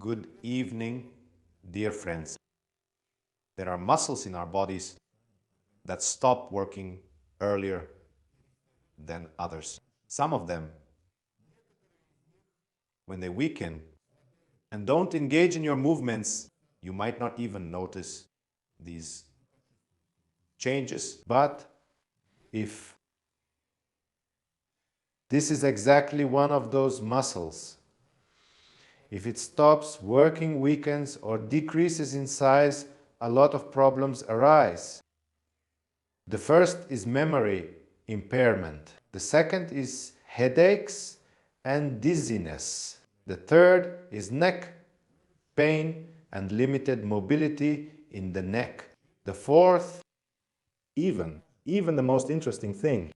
Good evening, dear friends. There are muscles in our bodies that stop working earlier than others. Some of them, when they weaken and don't engage in your movements, you might not even notice these changes. But if this is exactly one of those muscles, if it stops working, weakens, or decreases in size, a lot of problems arise. The first is memory impairment. The second is headaches and dizziness. The third is neck pain and limited mobility in the neck. The fourth, even the most interesting thing,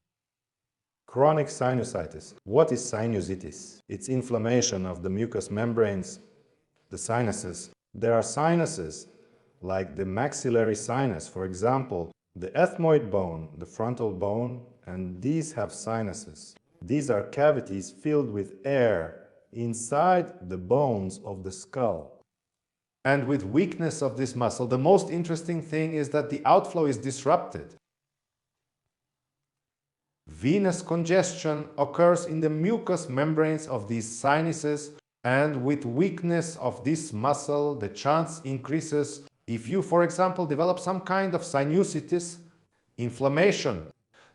chronic sinusitis. What is sinusitis? It's inflammation of the mucous membranes, the sinuses. There are sinuses like the maxillary sinus, for example, the ethmoid bone, the frontal bone, and these have sinuses. These are cavities filled with air inside the bones of the skull. And with weakness of this muscle, the most interesting thing is that the outflow is disrupted. Venous congestion occurs in the mucous membranes of these sinuses, and with weakness of this muscle, the chance increases if you, for example, develop some kind of sinusitis, inflammation.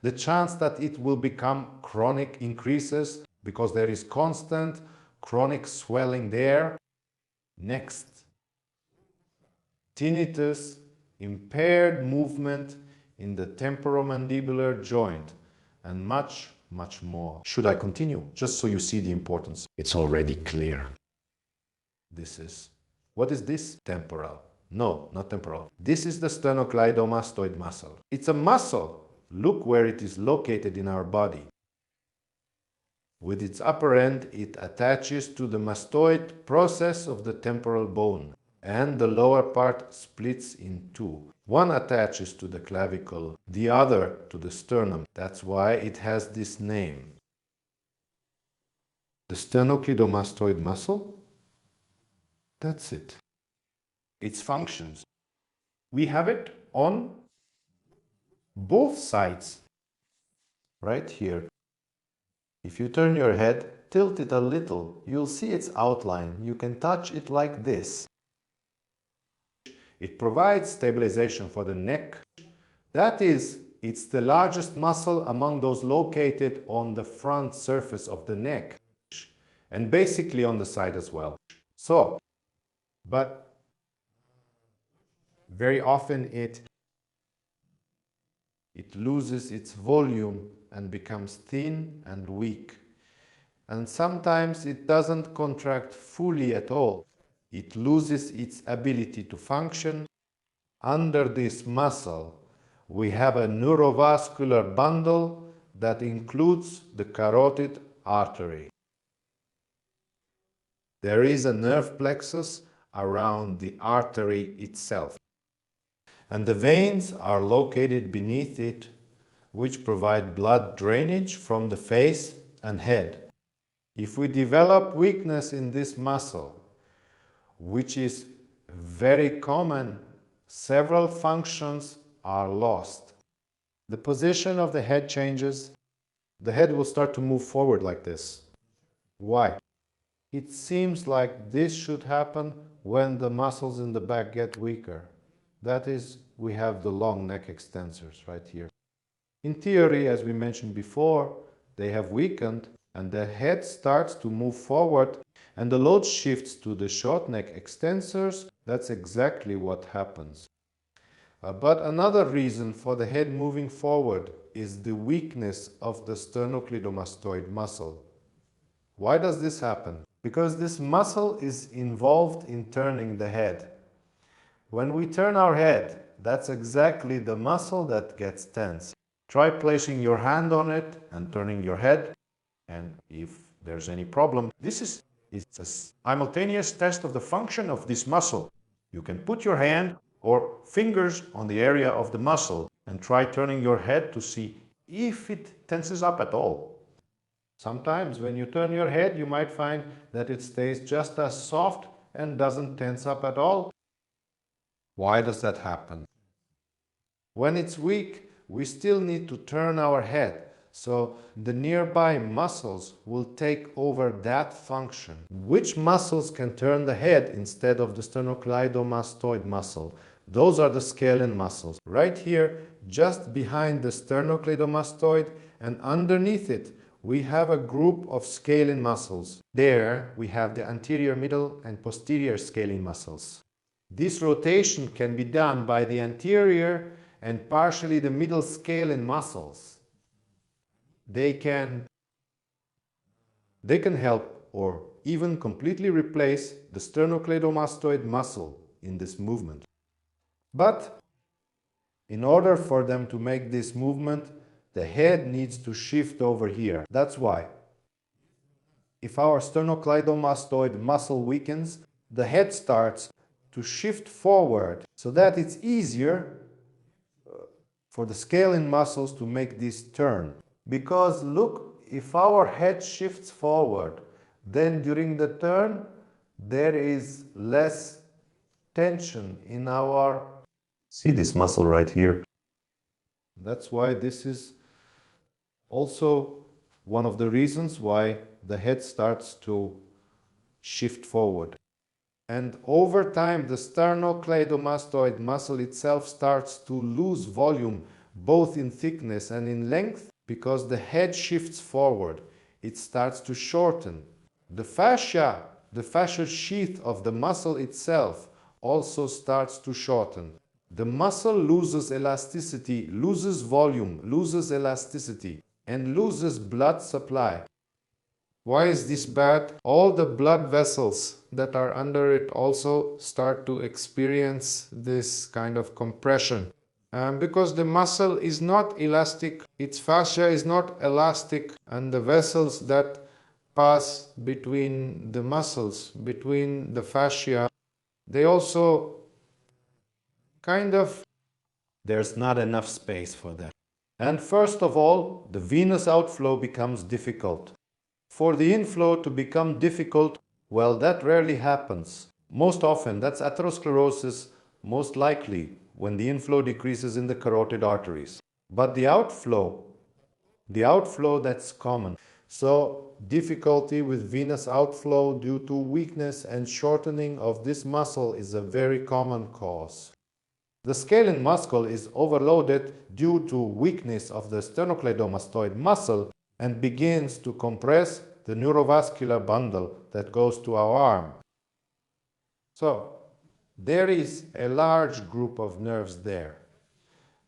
The chance that it will become chronic increases because there is constant chronic swelling there. Next, tinnitus, impaired movement in the temporomandibular joint, and much more. Should I continue? Just so you see the importance. It's already clear. What is this? Temporal. No, not temporal. This is the sternocleidomastoid muscle. It's a muscle. Look where it is located in our body. With its upper end, it attaches to the mastoid process of the temporal bone, and the lower part splits in two. One attaches to the clavicle, the other to the sternum. That's why it has this name. The sternocleidomastoid muscle? That's it. Its functions. We have it on both sides, right here. If you turn your head, tilt it a little, you'll see its outline. You can touch it like this. It provides stabilization for the neck. That is, it's the largest muscle among those located on the front surface of the neck, and basically on the side as well. But very often it loses its volume and becomes thin and weak. And sometimes it doesn't contract fully at all. It loses its ability to function. Under this muscle, we have a neurovascular bundle that includes the carotid artery. There is a nerve plexus around the artery itself, and the veins are located beneath it, which provide blood drainage from the face and head. If we develop weakness in this muscle, which is very common, several functions are lost. The position of the head changes. The head will start to move forward like this. Why? It seems like this should happen when the muscles in the back get weaker. That is, we have the long neck extensors right here. In theory, as we mentioned before, they have weakened and the head starts to move forward and the load shifts to the short neck extensors. That's exactly what happens. But another reason for the head moving forward is the weakness of the sternocleidomastoid muscle. Why does this happen? Because this muscle is involved in turning the head. When we turn our head, that's exactly the muscle that gets tense. Try placing your hand on it and turning your head, and if there's any problem, it's a simultaneous test of the function of this muscle. You can put your hand or fingers on the area of the muscle and try turning your head to see if it tenses up at all. Sometimes when you turn your head, you might find that it stays just as soft and doesn't tense up at all. Why does that happen? When it's weak, we still need to turn our head, so the nearby muscles will take over that function. Which muscles can turn the head instead of the sternocleidomastoid muscle? Those are the scalene muscles. Right here, just behind the sternocleidomastoid and underneath it, we have a group of scalene muscles. There, we have the anterior, middle, and posterior scalene muscles. This rotation can be done by the anterior and partially the middle scalene muscles. They can help or even completely replace the sternocleidomastoid muscle in this movement. But in order for them to make this movement, the head needs to shift over here. That's why. If our sternocleidomastoid muscle weakens, the head starts to shift forward so that it's easier for the scalene muscles to make this turn. Because look, if our head shifts forward, then during the turn, there is less tension in our... See this muscle right here? That's why this is also one of the reasons why the head starts to shift forward. And over time, the sternocleidomastoid muscle itself starts to lose volume, both in thickness and in length, because the head shifts forward. It starts to shorten. The fascial sheath of the muscle itself also starts to shorten. The muscle loses elasticity, loses volume, loses elasticity, and loses blood supply. Why is this bad? All the blood vessels that are under it also start to experience this kind of compression. Because the muscle is not elastic, its fascia is not elastic, and the vessels that pass between the muscles, between the fascia, they also there's not enough space for that. And first of all, the venous outflow becomes difficult. For the inflow to become difficult, well, that rarely happens. Most often, that's atherosclerosis, most likely when the inflow decreases in the carotid arteries. But the outflow, that's common. So, difficulty with venous outflow due to weakness and shortening of this muscle is a very common cause. The scalene muscle is overloaded due to weakness of the sternocleidomastoid muscle and begins to compress the neurovascular bundle that goes to our arm. So, there is a large group of nerves there.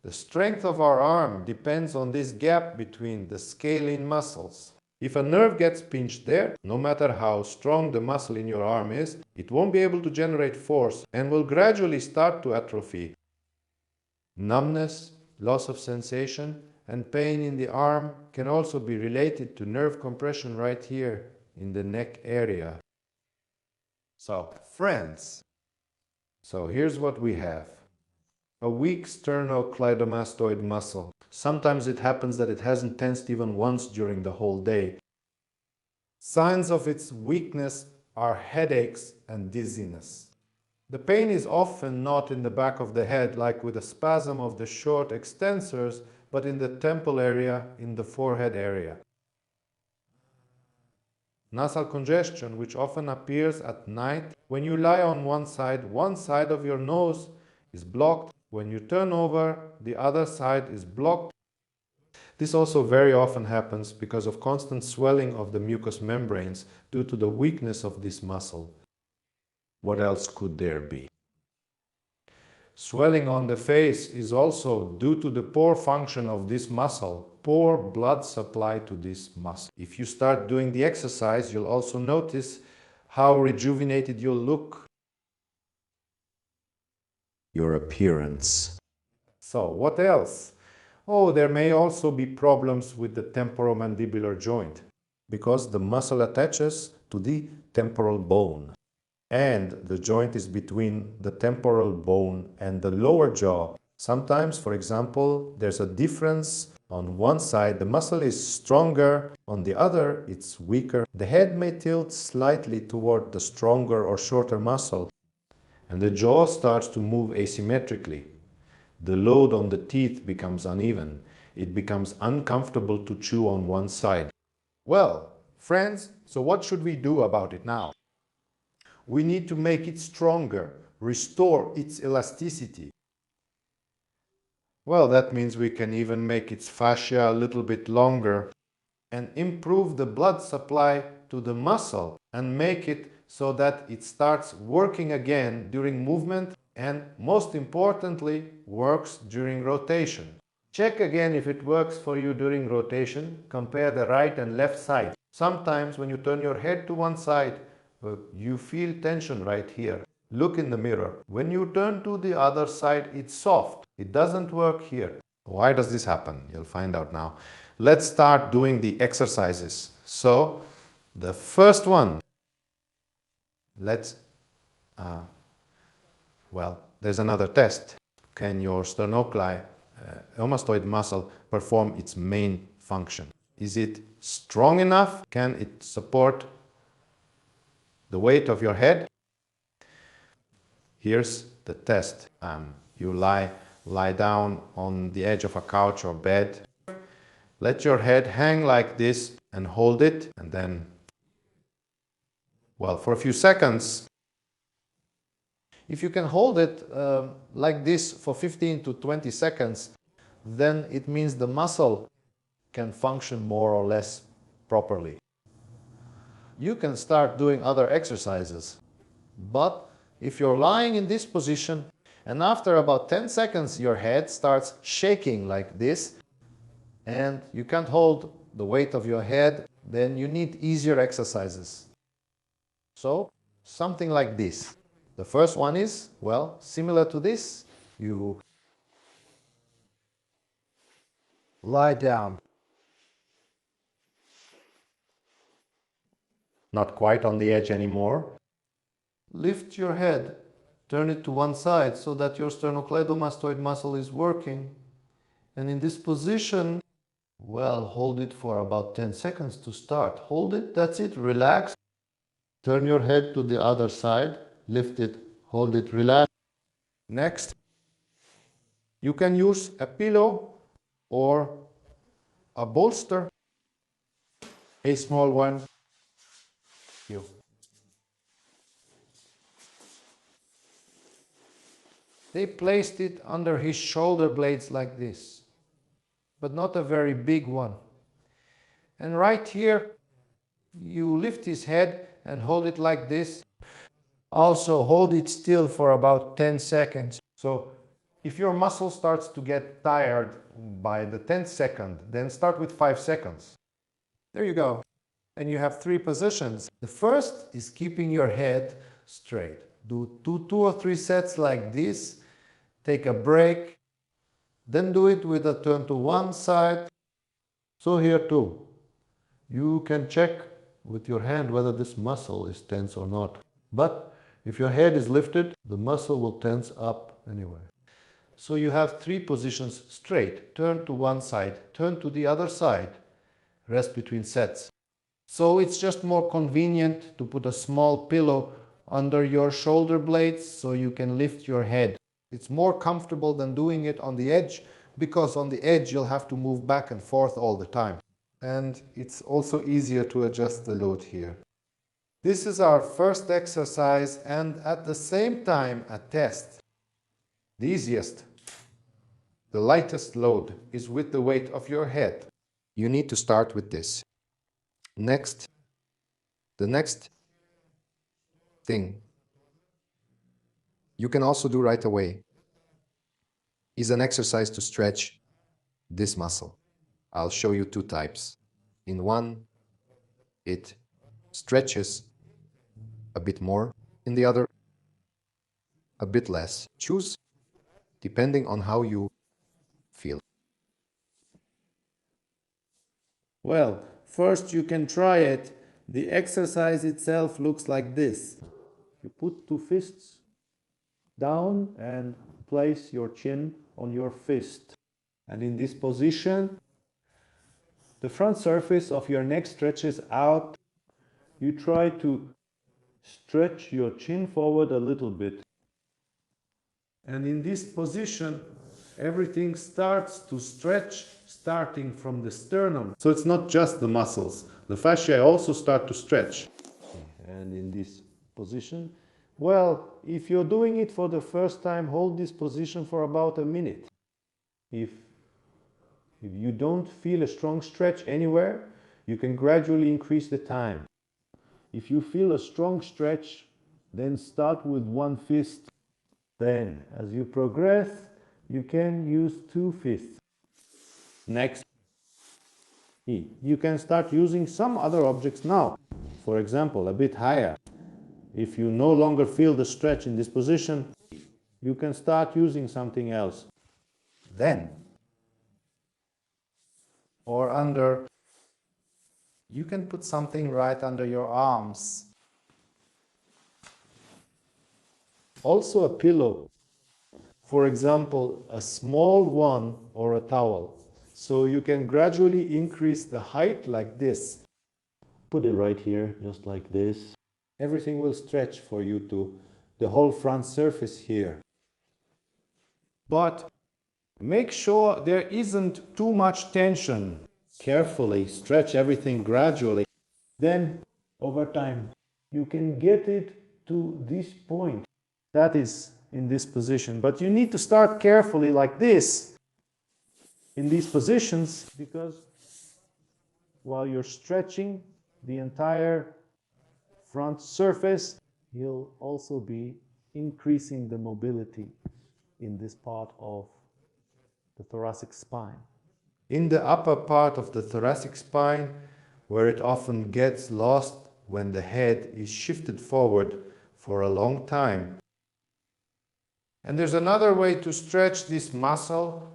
The strength of our arm depends on this gap between the scalene muscles. If a nerve gets pinched there, no matter how strong the muscle in your arm is, it won't be able to generate force and will gradually start to atrophy. Numbness, loss of sensation, and pain in the arm can also be related to nerve compression right here in the neck area. So, friends, here's what we have. A weak sternocleidomastoid muscle. Sometimes it happens that it hasn't tensed even once during the whole day. Signs of its weakness are headaches and dizziness. The pain is often not in the back of the head, like with a spasm of the short extensors, but in the temple area, in the forehead area. Nasal congestion, which often appears at night. When you lie on one side of your nose is blocked. When you turn over, the other side is blocked. This also very often happens because of constant swelling of the mucous membranes due to the weakness of this muscle. What else could there be? Swelling on the face is also due to the poor function of this muscle, poor blood supply to this muscle. If you start doing the exercise, you'll also notice how rejuvenated you'll look. Your appearance. So, what else? Oh, there may also be problems with the temporomandibular joint, because the muscle attaches to the temporal bone. And the joint is between the temporal bone and the lower jaw. Sometimes, for example, there's a difference On one side, the muscle is stronger, on the other, it's weaker. The head may tilt slightly toward the stronger or shorter muscle, and the jaw starts to move asymmetrically. The load on the teeth becomes uneven. It becomes uncomfortable to chew on one side. Well, friends, so what should we do about it now? We need to make it stronger, restore its elasticity. Well, that means we can even make its fascia a little bit longer and improve the blood supply to the muscle and make it so that it starts working again during movement and, most importantly, works during rotation. Check again if it works for you during rotation. Compare the right and left side. Sometimes when you turn your head to one side, you feel tension right here. Look in the mirror. When you turn to the other side, it's soft. It doesn't work here. Why does this happen? You'll find out now. Let's start doing the exercises. So, the first one, there's another test. Can your sternocleidomastoid muscle perform its main function? Is it strong enough? Can it support the weight of your head? Here's the test. You lie down on the edge of a couch or bed. Let your head hang like this and hold it, and then, for a few seconds. If you can hold it like this for 15 to 20 seconds, then it means the muscle can function more or less properly. You can start doing other exercises, but if you're lying in this position and after about 10 seconds your head starts shaking like this and you can't hold the weight of your head, then you need easier exercises. So, something like this. The first one is, similar to this. You lie down. Not quite on the edge anymore. Lift your head. Turn it to one side so that your sternocleidomastoid muscle is working. And in this position, hold it for about 10 seconds to start. Hold it, that's it, relax. Turn your head to the other side. Lift it, hold it, relax. Next, you can use a pillow or a bolster, a small one. They placed it under his shoulder blades like this, but not a very big one. And right here, you lift his head and hold it like this. Also hold it still for about 10 seconds. So if your muscle starts to get tired by the 10th second, then start with 5 seconds. There you go. And you have 3 positions. The first is keeping your head straight. Do two or three sets like this. Take a break. Then do it with a turn to one side. So here too. You can check with your hand whether this muscle is tense or not. But if your head is lifted, the muscle will tense up anyway. So you have 3 positions straight. Turn to one side, turn to the other side. Rest between sets. So it's just more convenient to put a small pillow under your shoulder blades so you can lift your head. It's more comfortable than doing it on the edge, because on the edge you'll have to move back and forth all the time. And it's also easier to adjust the load here. This is our first exercise and at the same time a test. The easiest, the lightest load is with the weight of your head. You need to start with this. Next, the next thing you can also do right away is an exercise to stretch this muscle. I'll show you 2 types. In one, it stretches a bit more. In the other, a bit less. Choose depending on how you feel. Well, first you can try it. The exercise itself looks like this. You put 2 fists down and place your chin on your fist. And in this position, the front surface of your neck stretches out. You try to stretch your chin forward a little bit. And in this position, everything starts to stretch, starting from the sternum. So it's not just the muscles. The fascia also start to stretch. And in this position, well, if you're doing it for the first time, hold this position for about a minute. If you don't feel a strong stretch anywhere, you can gradually increase the time. If you feel a strong stretch, then start with one fist. Then, as you progress, you can use 2 fists. Next, you can start using some other objects now. For example, a bit higher. If you no longer feel the stretch in this position, you can start using something else. Then, or under, you can put something right under your arms. Also a pillow. For example, a small one or a towel. So you can gradually increase the height like this. Put it right here, just like this. Everything will stretch for you to the whole front surface here. But make sure there isn't too much tension. Carefully stretch everything gradually. Then, over time, you can get it to this point. That is in this position. But you need to start carefully like this. In these positions, Because while you're stretching the entire front surface, you'll also be increasing the mobility in this part of the thoracic spine. in the upper part of the thoracic spine, where it often gets lost when the head is shifted forward for a long time. And there's another way to stretch this muscle.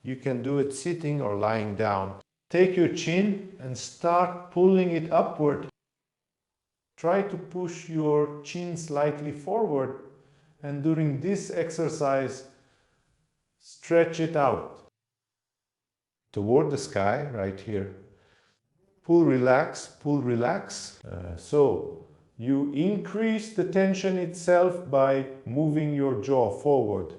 You can do it sitting or lying down. Take your chin and start pulling it upward. Try to push your chin slightly forward, and during this exercise, stretch it out toward the sky right here. Pull, relax, pull, relax. So you increase the tension itself by moving your jaw forward.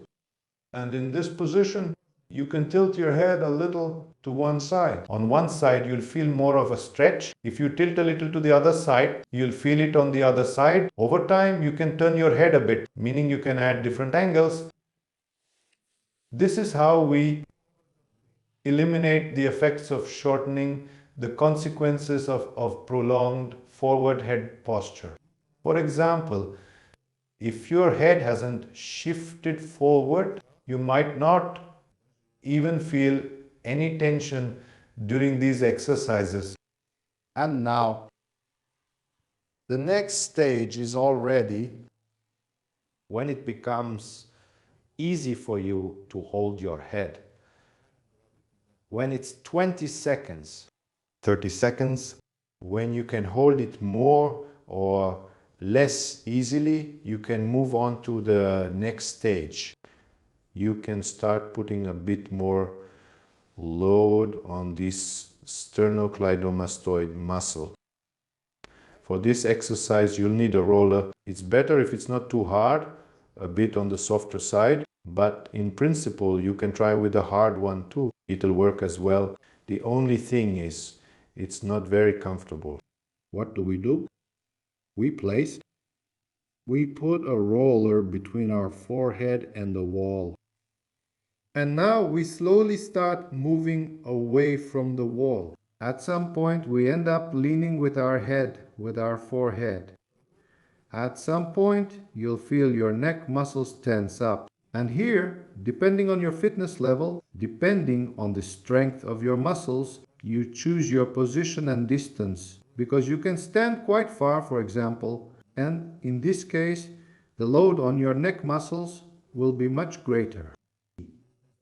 And in this position, you can tilt your head a little to one side. On one side, you'll feel more of a stretch. If you tilt a little to the other side, you'll feel it on the other side. Over time, you can turn your head a bit, meaning you can add different angles. This is how we eliminate the effects of shortening, the consequences of prolonged forward head posture. For example, if your head hasn't shifted forward, you might not even feel any tension during these exercises. And now, the next stage is already when it becomes easy for you to hold your head. When it's 20 seconds, 30 seconds, when you can hold it more or less easily, you can move on to the next stage. You can start putting a bit more load on this sternocleidomastoid muscle. For this exercise, you'll need a roller. It's better if it's not too hard, a bit on the softer side, but in principle, you can try with a hard one too. It'll work as well. The only thing is, it's not very comfortable. What do? We put a roller between our forehead and the wall. And now we slowly start moving away from the wall. At some point, we end up leaning with our head, with our forehead. At some point, you'll feel your neck muscles tense up. And here, depending on your fitness level, depending on the strength of your muscles, you choose your position and distance. Because you can stand quite far, for example, and in this case, the load on your neck muscles will be much greater.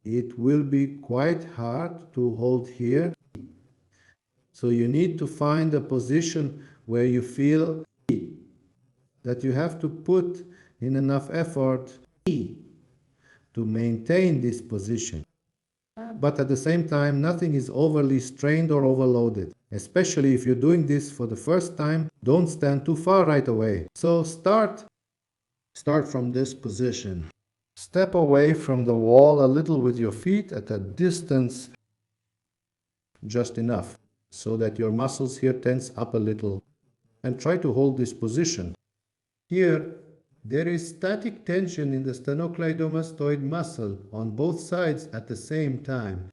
It will be quite hard to hold here. So you need to find a position where you feel that you have to put in enough effort to maintain this position. but at the same time, nothing is overly strained or overloaded. Especially if you're doing this for the first time, don't stand too far right away. So start from this position. Step away from the wall a little with your feet at a distance just enough so that your muscles here tense up a little, and try to hold this position. Here, there is static tension in the sternocleidomastoid muscle on both sides at the same time.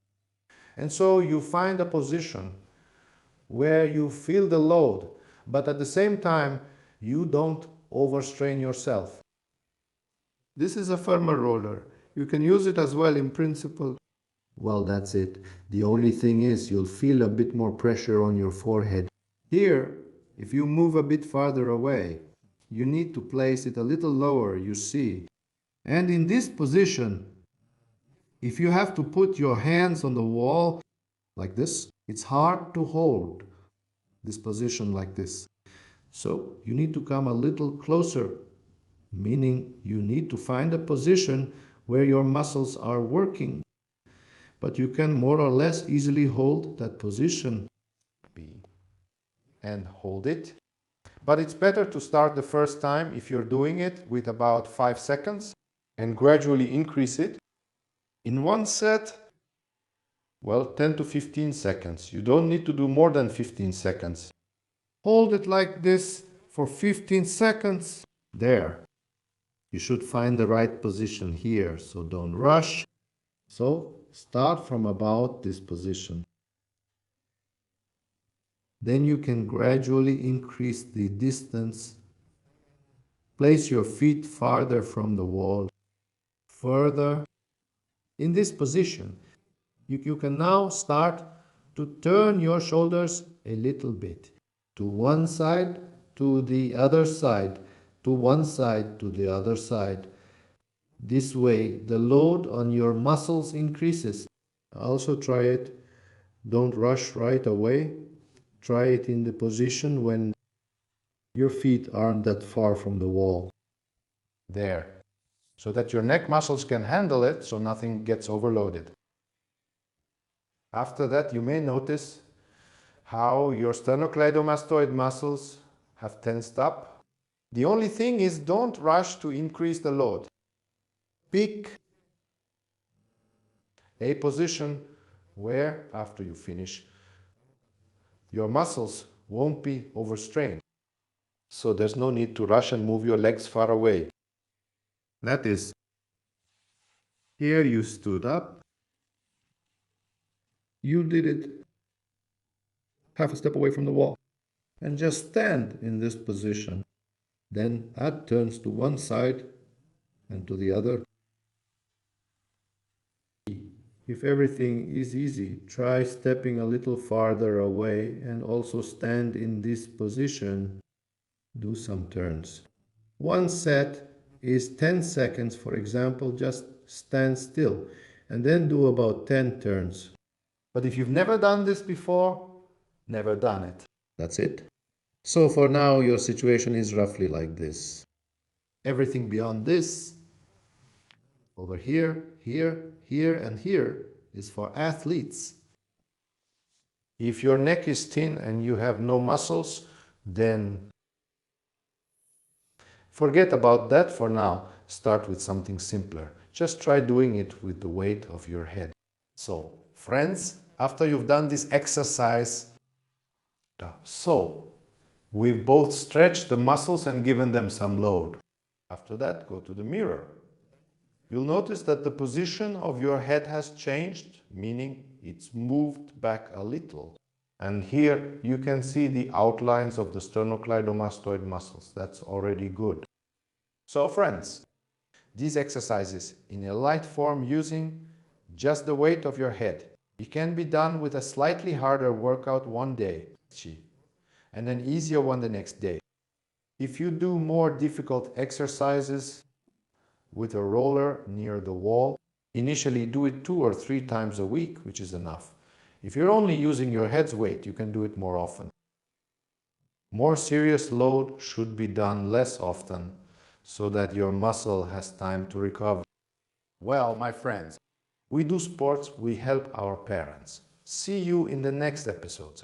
And so you find a position where you feel the load, but at the same time, you don't overstrain yourself. This is a firmer roller. You can use it as well in principle. Well, that's it. The only thing is you'll feel a bit more pressure on your forehead. Here, if you move a bit farther away, you need to place it a little lower, you see. And in this position, if you have to put your hands on the wall like this, it's hard to hold this position like this. So you need to come a little closer, meaning you need to find a position where your muscles are working. But you can more or less easily hold that position. And hold it. But it's better to start the first time if you're doing it with about 5 seconds and gradually increase it. In one set, well, 10 to 15 seconds. You don't need to do more than 15 seconds. Hold it like this for 15 seconds. There. You should find the right position here, so don't rush. So start from about this position. Then you can gradually increase the distance. Place your feet farther from the wall. Further. In this position, you can now start to turn your shoulders a little bit. To one side, to the other side, to one side, to the other side. This way, the load on your muscles increases. Also try it. Don't rush right away. Try it in the position when your feet aren't that far from the wall. There. So that your neck muscles can handle it, so nothing gets overloaded. After that, you may notice how your sternocleidomastoid muscles have tensed up. The only thing is, don't rush to increase the load. Pick a position where, after you finish, your muscles won't be overstrained. So there's no need to rush and move your legs far away. That is, here you stood up, you did it half a step away from the wall, and just stand in this position. Then that turns to one side and to the other. If everything is easy, try stepping a little farther away and also stand in this position. Do some turns. One set is 10 seconds, for example, just stand still and then do about 10 turns. But if you've never done this before, never done it. That's it. So for now, your situation is roughly like this. Everything beyond this, over here, here, here, and here, is for athletes. If your neck is thin and you have no muscles, then forget about that for now. Start with something simpler. Just try doing it with the weight of your head. So, friends, after you've done this exercise, we've both stretched the muscles and given them some load. After that, go to the mirror. You'll notice that the position of your head has changed, meaning it's moved back a little. And here you can see the outlines of the sternocleidomastoid muscles. That's already good. So friends, these exercises in a light form using just the weight of your head. It can be done with a slightly harder workout one day and an easier one the next day. If you do more difficult exercises with a roller near the wall, initially do it 2 or 3 times a week, which is enough. If you're only using your head's weight, you can do it more often. More serious load should be done less often so that your muscle has time to recover. Well, my friends, We do sports, we help our parents. See you in the next episode.